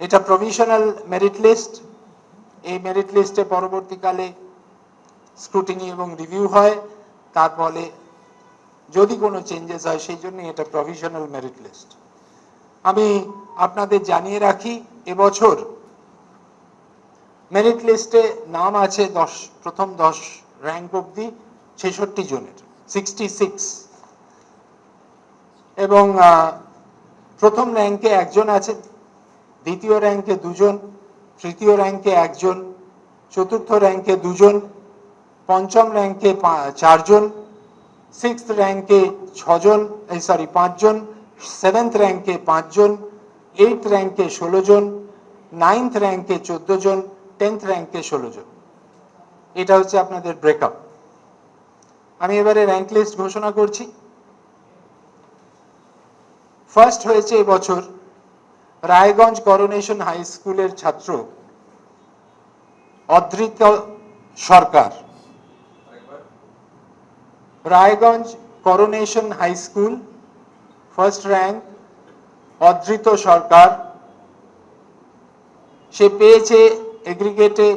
এটা provisional merit list. এই merit লিস্টে পরবর্তীকালে স্ক্রুটিনি এবং রিভিউ হয়, তারপরে যদি কোনো চেঞ্জেস হয়, সেই জন্য এটা প্রভিশনাল মেরিট লিস্ট। আমি আপনাদের জানিয়ে রাখি, এবছর মেরিট লিস্টে নাম আছে প্রথম 10 র্যাঙ্ক অবধি 66 জনের, 66, এবং প্রথম র্যাঙ্কে একজন আছেন, দ্বিতীয় র্যাঙ্কে দুজন, তৃতীয় র্যাঙ্কে একজন, চতুর্থ র্যাঙ্কে দুজন, পঞ্চম র্যাঙ্কে 4 জন, 6th র্যাঙ্কে 5 জন, 7th র্যাঙ্কে 5 জন, 8th র্যাঙ্কে 16 জন, 9th র্যাঙ্কে 14 জন, 10th র্যাঙ্কে 16 জন। এটা হচ্ছে আপনাদের ব্রেকআপ। আমি এবারে র্যাঙ্ক লিস্ট ঘোষণা করছি। ফার্স্ট হয়েছে এবছর রায়গঞ্জ করোনেশন হাই স্কুলের ছাত্র Adhrito Sarkar. Raiganj coronation high school, first rank Adhrito Sarkar. সে পেয়েছে এগ্রিগেটে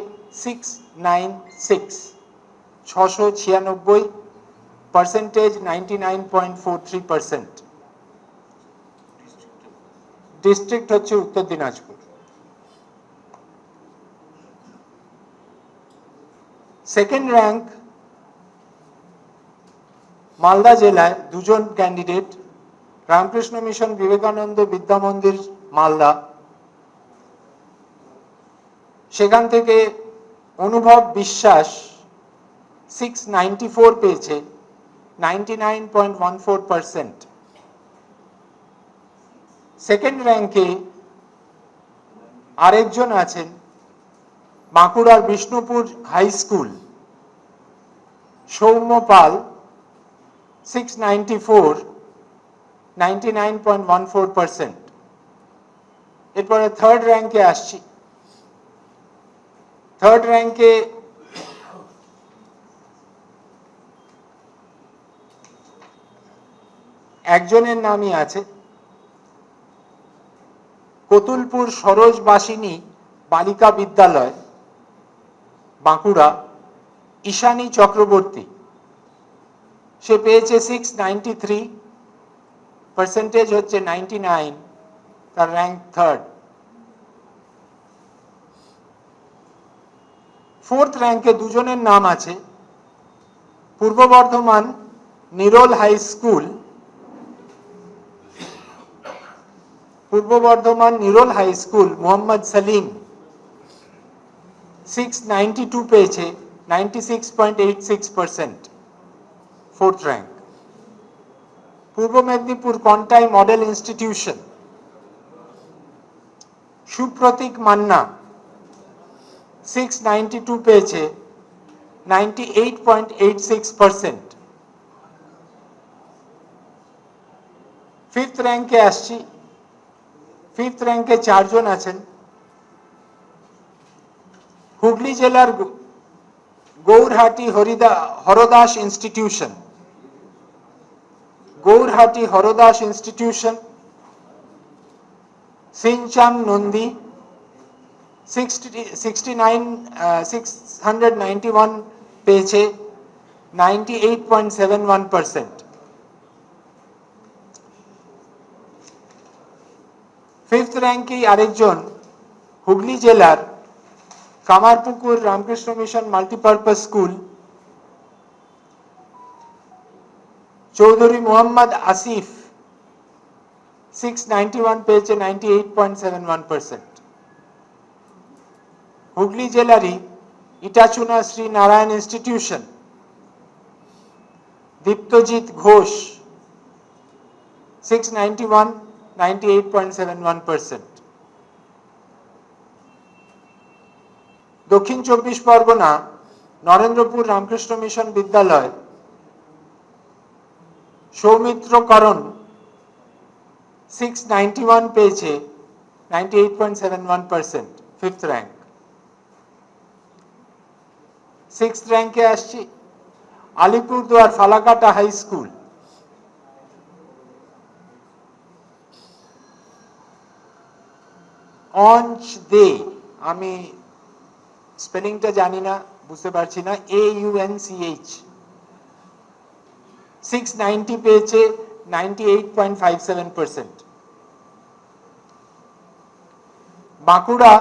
696, পার্সেন্টেজ 99.43%। ডিস্ট্রিক্ট হচ্ছে উত্তর দিনাজপুর। সেকেন্ড র্যাঙ্ক মালদা জেলায় দুজন ক্যান্ডিডেট, রামকৃষ্ণ মিশন বিবেকানন্দ বিদ্যা মন্দির মালদা, সেখান থেকে অনুভব বিশ্বাস 694 পেয়েছে, 99.14%। সেকেন্ড র্যাঙ্কে আরেকজন আছেন বাঁকুড়ার বিষ্ণুপুর হাই স্কুল, সৌম্য পাল, 694, 99.14%। এরপরে থার্ড র্যাঙ্কে আসছি। থার্ড র্যাঙ্কে একজনের নামই আছে কতুলপুর সরোজবাসিনী বালিকা বিদ্যালয়, বাঁকুড়া, ঈশানী চক্রবর্তী। সে পেয়েছে 693, পার্সেন্টেজ হচ্ছে 99, তার র্যাঙ্ক থার্ড। ফোর্থ র্যাঙ্কে দুজনের নাম আছে পূর্ব বর্ধমান নিরোল হাই স্কুল, মোহাম্মদ সালিম 692 পেয়েছে, 96.86%, ফোর্থ র্যাঙ্ক। পূর্ব মেদিনীপুর কন্টাই মডেল ইনস্টিটিউশন, সুপ্রতীক মান্না 692 পেয়েছে, 98.86%। ফিফথ র্যাঙ্কে আসছি। ফিফথ র্যাঙ্কে 4 জন আছেন। হুগলি জেলার গৌরহাটি হরদাস ইনস্টিটিউশন, সিনচাম নন্দী 691 পেয়েছে, 98.71%। ফিফথ র্যাঙ্কে আরেকজন হুগলি জেলার Kamarpukur Ramakrishna mission multipurpose school, Chowdhury Mohammad Asif 691 পেয়েছে, 98.71%। হুগলি জেলারই ইটাচুনা শ্রী নারায়ণ ইনস্টিটিউশন, দীপ্তজিৎ ঘোষ 691, 98.71%। দক্ষিণ 24 পরগনা নরেন্দ্রপুর রামকৃষ্ণ মিশন বিদ্যালয়, সৌমিত্র করণ 691 পেয়েছে, 98.71%, ফিফথ র্যাঙ্ক। সিক্সথ র্যাঙ্কে আসছি আলিপুরদুয়ার ফালাকাটা হাই স্কুল, অঞ্চ দে, আমি স্পেলিংটা জানি না, বুঝতে পারছি না, AUNCH 690 পেয়েছে 98.57%। Bankura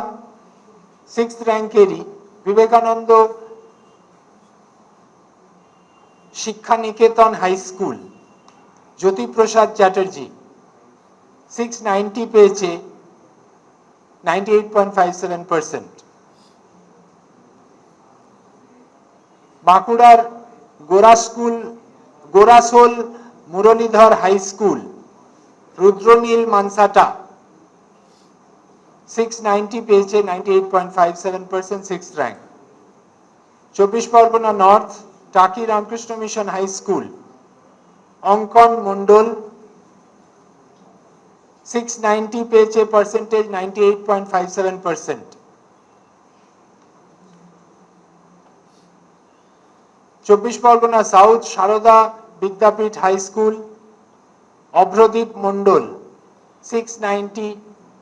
6th র্যাঙ্কেরই Vivekananda Shiksha Niketan high school Jyotiprasad Chatterjee 690 পেয়েছে 98.57%। বাঁকুড়ার গোরাসোল মুরলীধর হাই স্কুল রুদ্রনীল মানসাটা 690 পেয়েছে 98.57%, 6th র্যাঙ্ক। 24 পরগনা নর্থ টাকি রামকৃষ্ণ মিশন হাই স্কুল অঙ্কন মন্ডল 690 পেয়েছে, percentage 98.57%। 24 Parganas south Sarada Vidyapith high school Abhradeep Mondal 690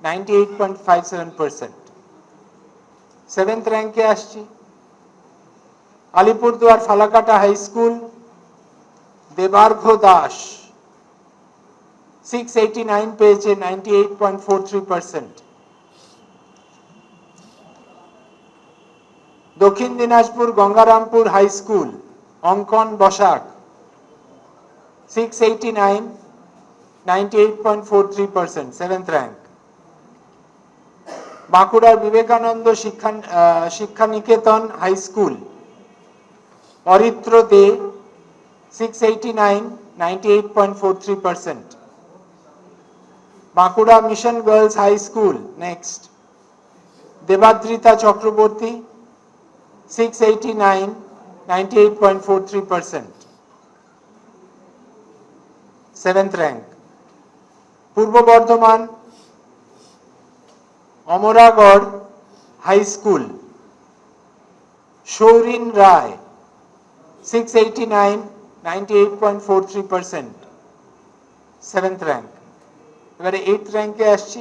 98.57%। 7th র্যাঙ্কে আসছি, আলিপুরদুয়ার ফালাকাটা হাই স্কুল দেবার্ঘ দাস 689 পেয়েছে 98.43%। দক্ষিণ দিনাজপুর গঙ্গারামপুর হাই স্কুল অঙ্কন বসাক 689 98.43%, 7th র্যাঙ্ক। বাঁকুড়ার Vivekananda Shiksha Niketan high school Aritra De 689 98.43%। Bankura mission girls high school next Debadrita Chakraborty 689 98.43%, 7th rank. Purba Bardhaman Amragarh high school Saurin Roy 689 98.43%, 7th rank. এবারে 8th র্যাঙ্কে আসছি,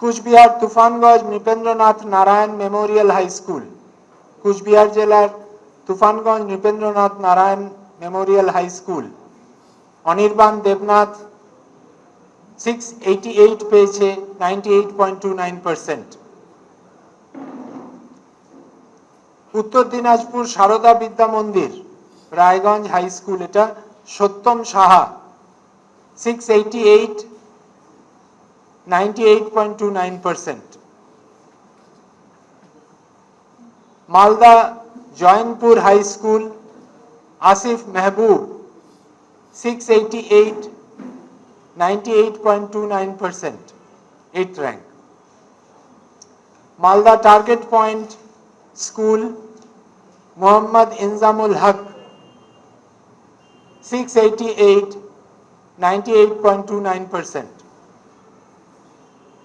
Coochbehar Tufanganj Nripendranath Narayan memorial high school Coochbehar জেলার Tufanganj Nripendranath Narayan memorial high school Anirban Debnath 688 পেয়েছে 98.29%। উত্তর দিনাজপুর সারদা বিদ্যা মন্দির রায়গঞ্জ হাই স্কুল, এটা Satyam Saha 688 98.29%। Malda Jaynapur high school Asif Mehboob 688 98.29%, 8th rank. Malda target point school Mohammad Inzamul Haque 688 98.29%।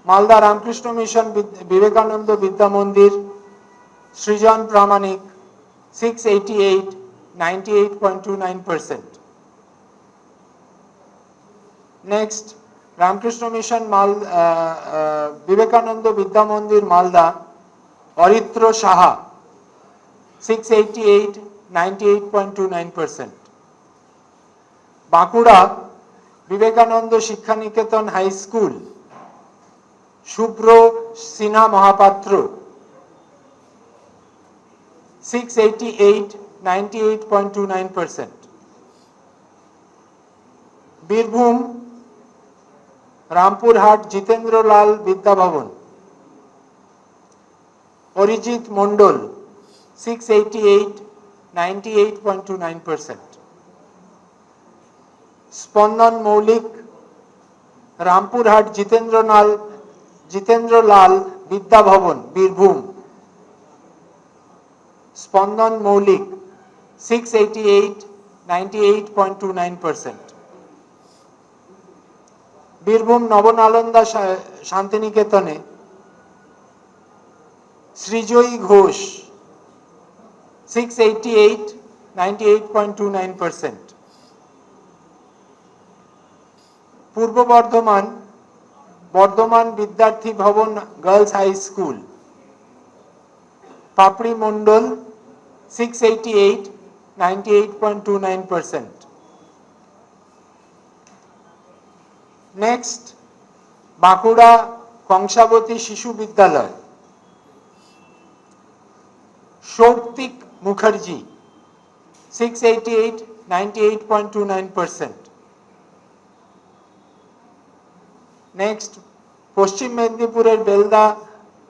Malda Ramakrishna mission Vivekananda Vidya Mandir Srijan Pramanik 688 98.29%। Next Ramakrishna mission Vivekananda Vidya Mandir Malda Aritra Saha 688 98.29%। Bankura Vivekananda Shiksha Niketan high school শুভ্র সিনহা মহাপাত্র 688 98.29%। বীরভূম রামপুরহাট জিতেন্দ্রলাল বিদ্যাভবন অরিজিৎ মন্ডল 688 98.29%। স্পন্দন মৌলিক রামপুরহাট জিতেন্দ্রলাল বিদ্যাভবন বীরভূম স্পন্দন মৌলিক 688 98.29%। বীরভূম নবনালন্দা শান্তিনিকেতনে সৃজয়ী ঘোষ 688 98.29%। পূর্ব বর্ধমান বর্ধমান বিদ্যার্থী ভবন গার্লস হাই স্কুল, পাপড়ি মন্ডল 688, 98.29%. নেক্সট, বাঁকুড়া কংসাবতী শিশু বিদ্যালয়, সৌপ্তিক মুখার্জি 688, 98.29%. নেক্সট, পশ্চিম মেদিনীপুরের বেলদা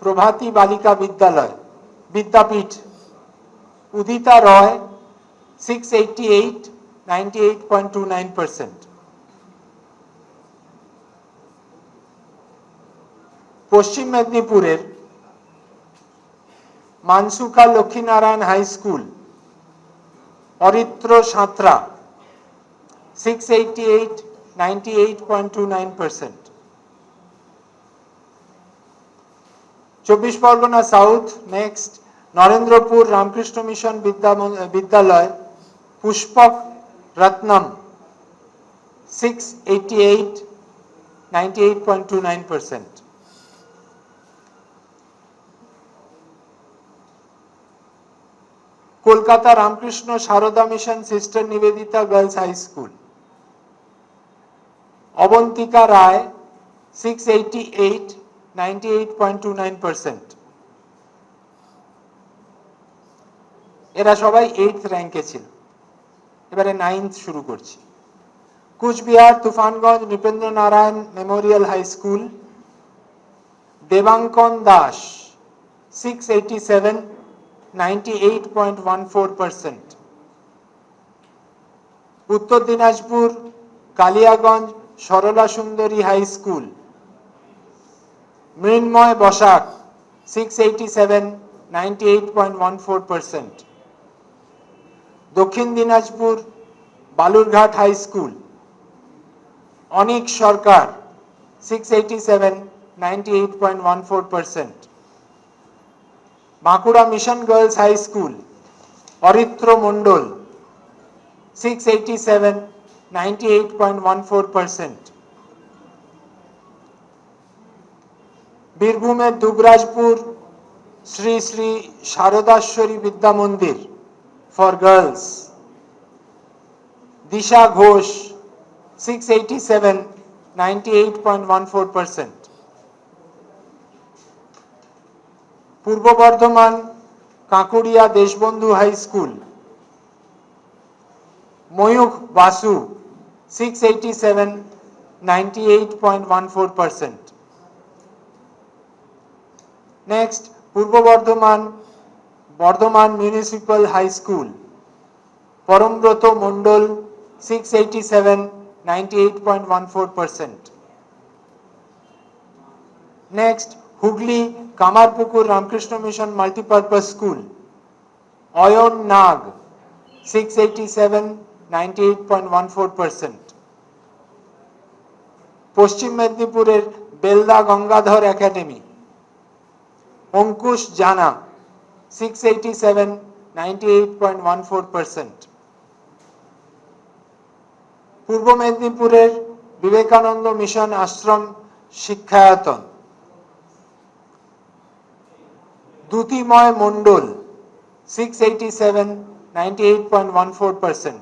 প্রভাতী বালিকা বিদ্যাপীঠ, উদিতা রয় 688, 98.29%. পশ্চিম মেদিনীপুরের Mansukha Lakshminarayan high school, Aritra Santra 688, 98.29%. 24 Parganas south, next, Narendrapur Ramakrishna mission Vidyalaya, Pushpak Ratnam 688, 98.29%. Kolkata Ramakrishna Sarada mission sister Nivedita girls high school, Abantika Roy 688, 98.29%. এরা সবাই 8th র্যাঙ্কে ছিল। এবারে 9th শুরু করছি। Coochbehar Tufanganj Nripendra Narayan memorial high school, Debankan Das 687, 98.14%. Uttar Dinajpur Kaliaganj Sarala সুন্দরী হাই স্কুল, মৃন্ময় Basak 687, 98.14%. Dakshin Dinajpur Balurghat high school, Anik Sarkar 687, 98.14%. Bankura mission girls high school, Aritra Mondal 687, 98.14%. বীরভূমের দুবরাজপুর শ্রী শ্রী শারদাশ্বরী বিদ্যা মন্দির ফর গার্লস, দিশা ঘোষ 687, 98.14%. পূর্ব বর্ধমান কাঁকুড়িয়া Deshbandhu high school, Mayukh Basu 687, 98.14%. Next, Purba Bardhaman Bardhaman municipal high school, Parambrata Mondal 687, 98.14%. Next, Hooghly Kamarpukur Ramakrishna mission multipurpose school, Ayan Nag 687, 98.14%. পশ্চিম মেদিনীপুরের বেলদা গঙ্গাধর একাডেমি, অঙ্কুশ জানা 687, 98.14%. পূর্ব মেদিনীপুরের বিবেকানন্দ মিশন আশ্রম শিক্ষায়তন, দ্যুতিময় মণ্ডল 687, 98.14%.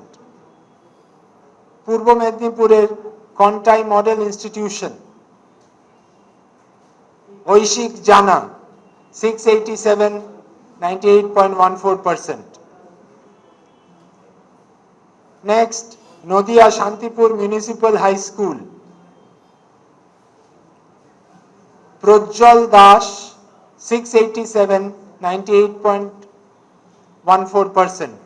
পূর্ব মেদিনীপুরের Contai model institution, ঐশিক Jana 687, 98.14%. Next, Nadia Shantipur municipal high school, Prajjwal Das 687, 98.14%.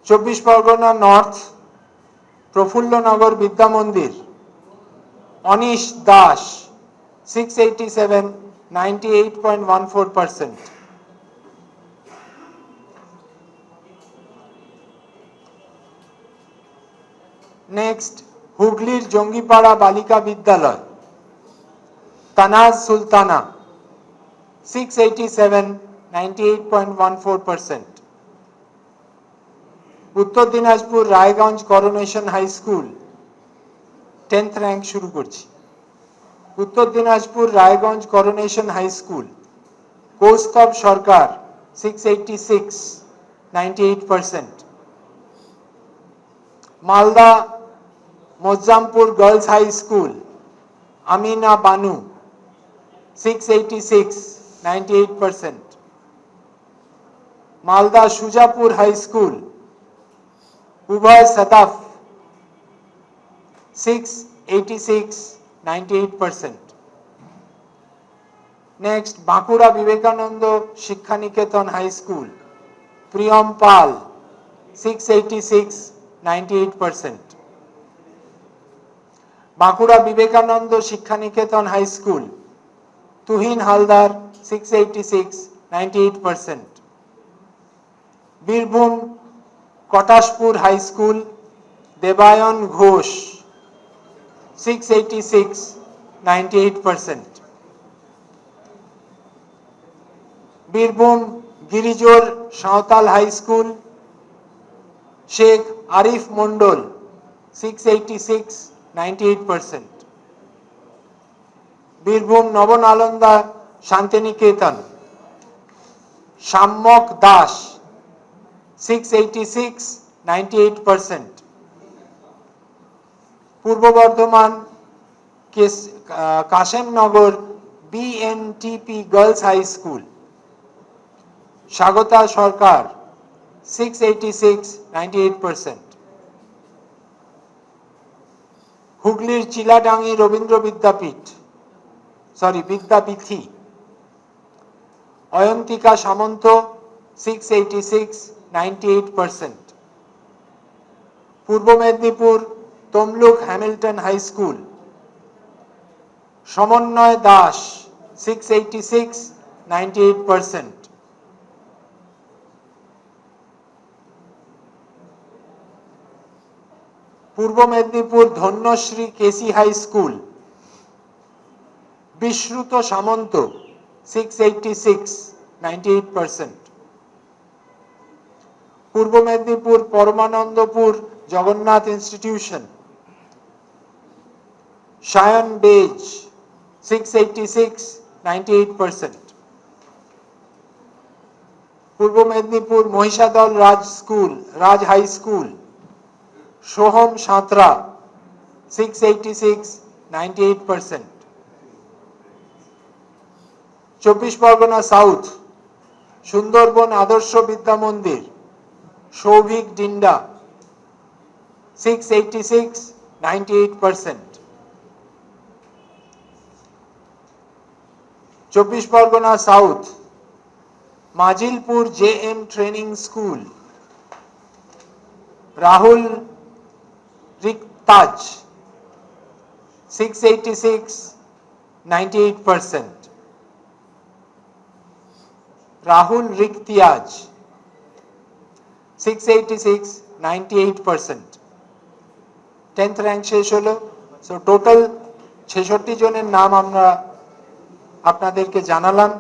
24 Parganas north Prafullanagar Vidya Mandir, anise Das 687, 98.14%. Next, হুগলির জঙ্গিপাড়া বালিকা বিদ্যালয়, Tanaz Sultana 687, 98.14%. Uttar Dinajpur Raiganj coronation high school, 10th rank শুরু করছি। Uttar Dinajpur Raiganj coronation high school, Kaustav Sarkar 686, 98%। Malda Mozampur girls high school, Amina Banu 686, 98%। Malda Sujapur high school, Ubhay Sadaf 686, 98%। Next Bankura Vivekananda Shiksha Niketan high school, Priyam Pal 686, 98%। Bankura Vivekananda Shiksha Niketan high school, Tuhin Haldar 686, 98%। Birbhum Katashpur high school, Debayan Ghosh 686, 98%। Birbhum গিরিজোর Santhal high school, Sheikh Arif Mondal 686, 98%। Birbhum Nabanalanda Santiniketan, Samyak Das 686, 98%। Purba Bardhaman Kashemnagar BNTP girls high school, Swagata Sarkar 686, 98%। হুগলির চিলাডাঙ্গি রবীন্দ্র বিদ্যাপীঠী, অয়ন্তিকা সামন্ত 686, 98%। Purba Medinipur Tamluk Hamilton high school, Samanwoy Das 686, 98%। Purba Medinipur Dhanyashree KC high school, Bishruta Samanta 686, 98%। Purba Medinipur Paramanandapur Jagannath institution, Sayan Bej 686, 98%। Purba Medinipur Mahishadal Raj high school, Soham Santra 686, 98%। 24 Parganas south Sundarban Adarsha Vidya Mandir, Souvik Dinda 686, 98%। 24 Parganas south Majilpur JM training school, Rahul Riktaj 686, 98%। Rahul Riktiaz 686, 98%। 10th rank শেষ হলো। So total 66 জনের নাম আমরা আপনাদেরকে জানালাম।